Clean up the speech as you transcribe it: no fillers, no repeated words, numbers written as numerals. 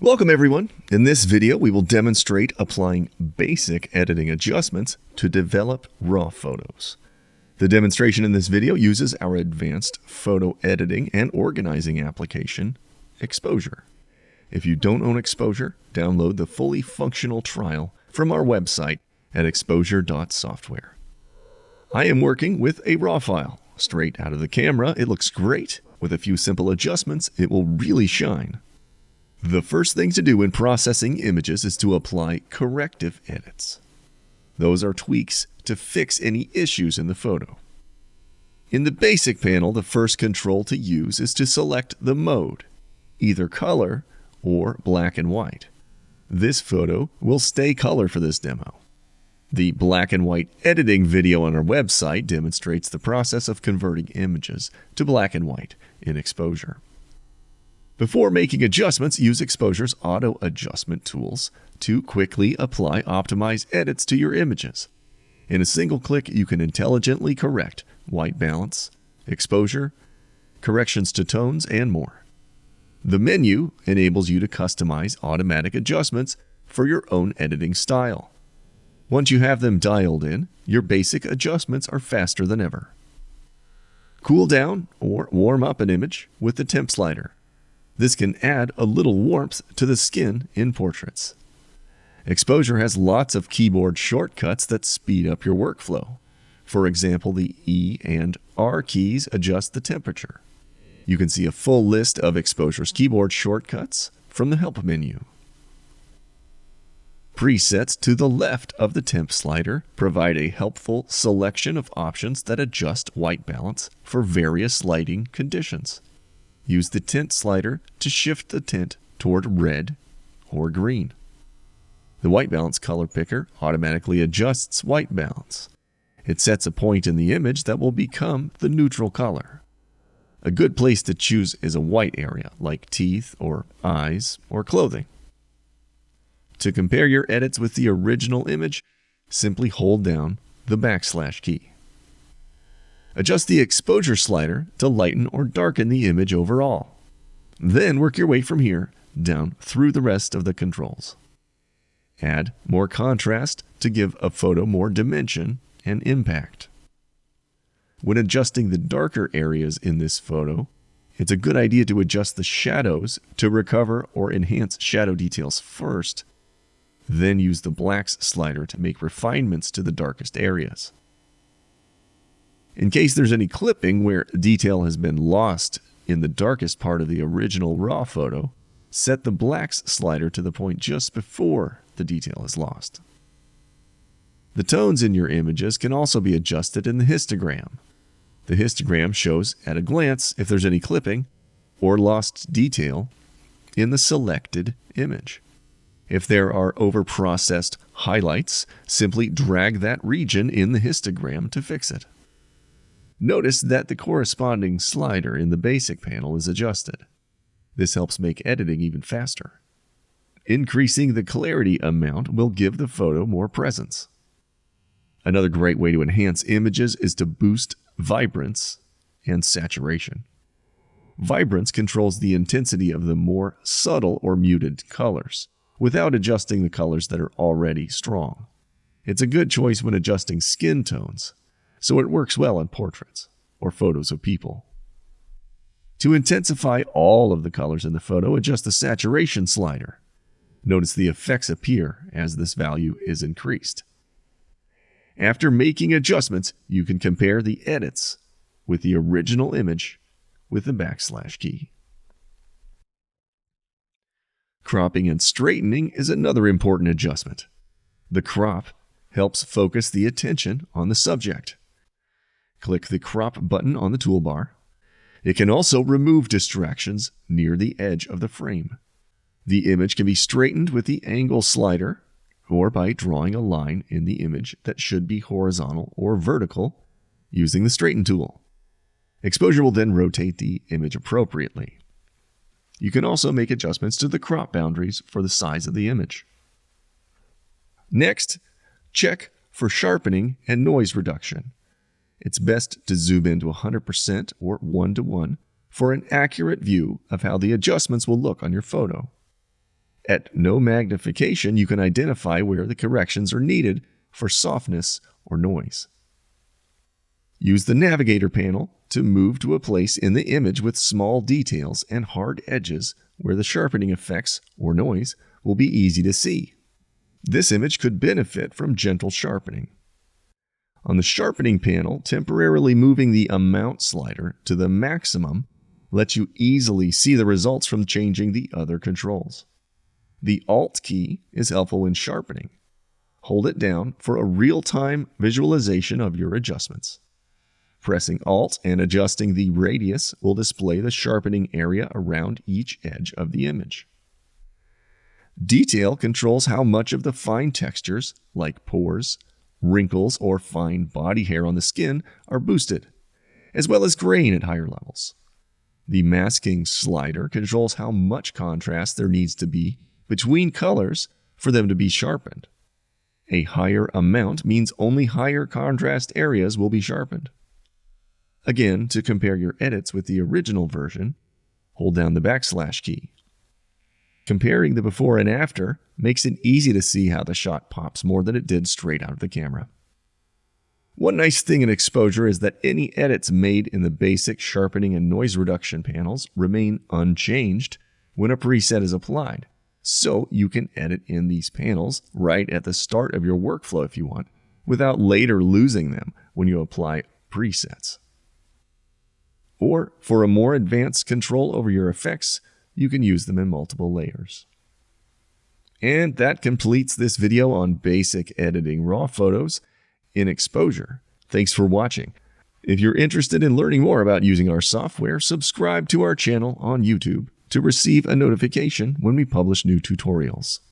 Welcome everyone. In this video, we will demonstrate applying basic editing adjustments to develop raw photos. The demonstration in this video uses our advanced photo editing and organizing application, Exposure. If you don't own Exposure, download the fully functional trial from our website at exposure.software. I am working with a raw file. Straight out of the camera, it looks great. With a few simple adjustments, it will really shine. The first thing to do in processing images is to apply corrective edits. Those are tweaks to fix any issues in the photo. In the basic panel, the first control to use is to select the mode, either color or black and white. This photo will stay color for this demo. The black and white editing video on our website demonstrates the process of converting images to black and white in Exposure. Before making adjustments, use Exposure's auto adjustment tools to quickly apply optimized edits to your images. In a single click, you can intelligently correct white balance, exposure, corrections to tones, and more. The menu enables you to customize automatic adjustments for your own editing style. Once you have them dialed in, your basic adjustments are faster than ever. Cool down or warm up an image with the temp slider. This can add a little warmth to the skin in portraits. Exposure has lots of keyboard shortcuts that speed up your workflow. For example, the E and R keys adjust the temperature. You can see a full list of Exposure's keyboard shortcuts from the Help menu. Presets to the left of the temp slider provide a helpful selection of options that adjust white balance for various lighting conditions. Use the tint slider to shift the tint toward red or green. The white balance color picker automatically adjusts white balance. It sets a point in the image that will become the neutral color. A good place to choose is a white area, like teeth or eyes or clothing. To compare your edits with the original image, simply hold down the / key. Adjust the exposure slider to lighten or darken the image overall. Then work your way from here down through the rest of the controls. Add more contrast to give a photo more dimension and impact. When adjusting the darker areas in this photo, it's a good idea to adjust the shadows to recover or enhance shadow details first, then use the blacks slider to make refinements to the darkest areas. In case there's any clipping where detail has been lost in the darkest part of the original raw photo, set the blacks slider to the point just before the detail is lost. The tones in your images can also be adjusted in the histogram. The histogram shows at a glance if there's any clipping or lost detail in the selected image. If there are overprocessed highlights, simply drag that region in the histogram to fix it. Notice that the corresponding slider in the basic panel is adjusted. This helps make editing even faster. Increasing the clarity amount will give the photo more presence. Another great way to enhance images is to boost vibrance and saturation. Vibrance controls the intensity of the more subtle or muted colors, without adjusting the colors that are already strong. It's a good choice when adjusting skin tones, so it works well in portraits or photos of people. To intensify all of the colors in the photo, adjust the saturation slider. Notice the effects appear as this value is increased. After making adjustments, you can compare the edits with the original image with the / key. Cropping and straightening is another important adjustment. The crop helps focus the attention on the subject. Click the crop button on the toolbar. It can also remove distractions near the edge of the frame. The image can be straightened with the angle slider or by drawing a line in the image that should be horizontal or vertical using the straighten tool. Exposure will then rotate the image appropriately. You can also make adjustments to the crop boundaries for the size of the image. Next, check for sharpening and noise reduction. It's best to zoom in to 100% or 1:1 for an accurate view of how the adjustments will look on your photo. At no magnification, you can identify where the corrections are needed for softness or noise. Use the Navigator panel to move to a place in the image with small details and hard edges where the sharpening effects or noise will be easy to see. This image could benefit from gentle sharpening. On the Sharpening panel, temporarily moving the Amount slider to the maximum lets you easily see the results from changing the other controls. The Alt key is helpful in sharpening. Hold it down for a real-time visualization of your adjustments. Pressing Alt and adjusting the radius will display the sharpening area around each edge of the image. Detail controls how much of the fine textures, like pores, wrinkles, or fine body hair on the skin, are boosted, as well as grain at higher levels. The Masking slider controls how much contrast there needs to be between colors for them to be sharpened. A higher amount means only higher contrast areas will be sharpened. Again, to compare your edits with the original version, hold down the # key. Comparing the before and after makes it easy to see how the shot pops more than it did straight out of the camera. One nice thing in exposure is that any edits made in the basic sharpening and noise reduction panels remain unchanged when a preset is applied, so you can edit in these panels right at the start of your workflow if you want, without later losing them when you apply presets. Or, for a more advanced control over your effects, you can use them in multiple layers. And that completes this video on basic editing raw photos in exposure. Thanks for watching. If you're interested in learning more about using our software, subscribe to our channel on YouTube to receive a notification when we publish new tutorials.